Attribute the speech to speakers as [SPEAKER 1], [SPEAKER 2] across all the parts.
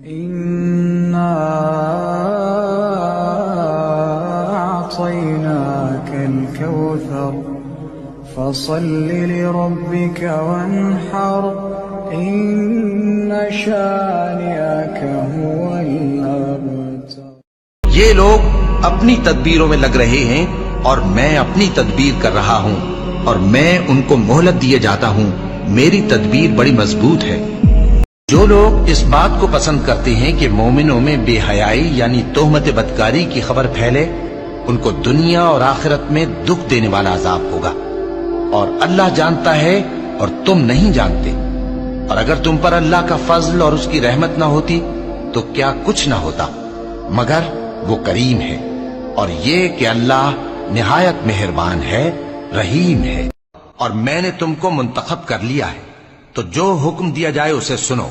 [SPEAKER 1] إنا أعطيناك الكوثر فصل لربك وانحر إن شانئك هو الأبتر۔
[SPEAKER 2] یہ لوگ اپنی تدبیروں میں لگ رہے ہیں اور میں اپنی تدبیر کر رہا ہوں، اور میں ان کو مہلت دیے جاتا ہوں، میری تدبیر بڑی مضبوط ہے۔ جو لوگ اس بات کو پسند کرتے ہیں کہ مومنوں میں بے حیائی یعنی تہمت بدکاری کی خبر پھیلے، ان کو دنیا اور آخرت میں دکھ دینے والا عذاب ہوگا، اور اللہ جانتا ہے اور تم نہیں جانتے۔ اور اگر تم پر اللہ کا فضل اور اس کی رحمت نہ ہوتی تو کیا کچھ نہ ہوتا، مگر وہ کریم ہے، اور یہ کہ اللہ نہایت مہربان ہے، رحیم ہے۔ اور میں نے تم کو منتخب کر لیا ہے، تو جو حکم دیا جائے اسے سنو۔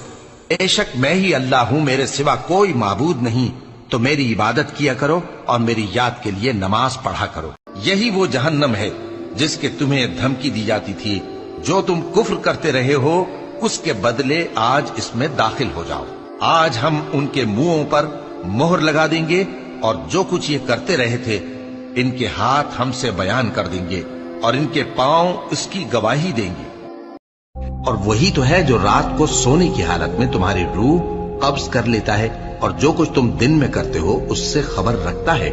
[SPEAKER 2] بے شک میں ہی اللہ ہوں، میرے سوا کوئی معبود نہیں، تو میری عبادت کیا کرو اور میری یاد کے لیے نماز پڑھا کرو۔ یہی وہ جہنم ہے جس کے تمہیں دھمکی دی جاتی تھی، جو تم کفر کرتے رہے ہو اس کے بدلے آج اس میں داخل ہو جاؤ۔ آج ہم ان کے منہوں پر مہر لگا دیں گے، اور جو کچھ یہ کرتے رہے تھے ان کے ہاتھ ہم سے بیان کر دیں گے، اور ان کے پاؤں اس کی گواہی دیں گے۔ اور وہی تو ہے جو رات کو سونے کی حالت میں تمہاری روح قبض کر لیتا ہے، اور جو کچھ تم دن میں کرتے ہو اس سے خبر رکھتا ہے،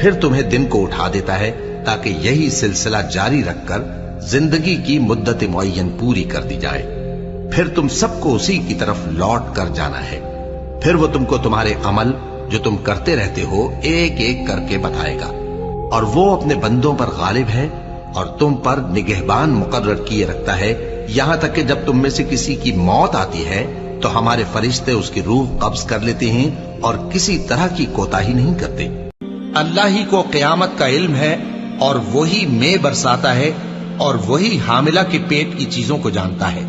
[SPEAKER 2] پھر تمہیں دن کو اٹھا دیتا ہے تاکہ یہی سلسلہ جاری رکھ کر زندگی کی مدت معین پوری کر دی جائے۔ پھر تم سب کو اسی کی طرف لوٹ کر جانا ہے، پھر وہ تم کو تمہارے عمل جو تم کرتے رہتے ہو ایک ایک کر کے بتائے گا، اور وہ اپنے بندوں پر غالب ہے اور تم پر نگہبان مقرر کیے رکھتا ہے، یہاں تک کہ جب تم میں سے کسی کی موت آتی ہے تو ہمارے فرشتے اس کی روح قبض کر لیتے ہیں اور کسی طرح کی کوتاہی نہیں کرتے۔ اللہ ہی کو قیامت کا علم ہے، اور وہی مے برساتا ہے، اور وہی حاملہ کے پیٹ کی چیزوں کو جانتا ہے،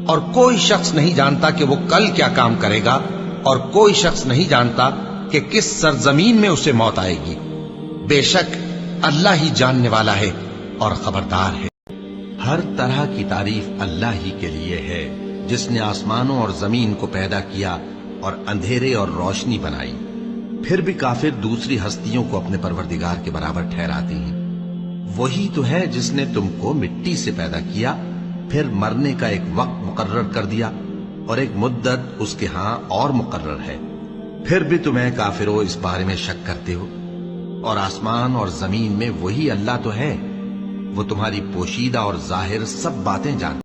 [SPEAKER 2] اور کوئی شخص نہیں جانتا کہ وہ کل کیا کام کرے گا، اور کوئی شخص نہیں جانتا کہ کس سرزمین میں اسے موت آئے گی۔ بے شک اللہ ہی جاننے والا ہے اور خبردار ہے۔ ہر طرح کی تعریف اللہ ہی کے لیے ہے، جس نے آسمانوں اور زمین کو پیدا کیا اور اندھیرے اور روشنی بنائی۔ پھر بھی کافر دوسری ہستیوں کو اپنے پروردگار کے برابر ٹھہراتے ہیں۔ وہی تو ہے جس نے تم کو مٹی سے پیدا کیا، پھر مرنے کا ایک وقت مقرر کر دیا، اور ایک مدت اس کے ہاں اور مقرر ہے، پھر بھی تمہیں کافروں اس بارے میں شک کرتے ہو۔ اور آسمان اور زمین میں وہی اللہ تو ہے، وہ تمہاری پوشیدہ اور ظاہر سب باتیں جانتا ہے۔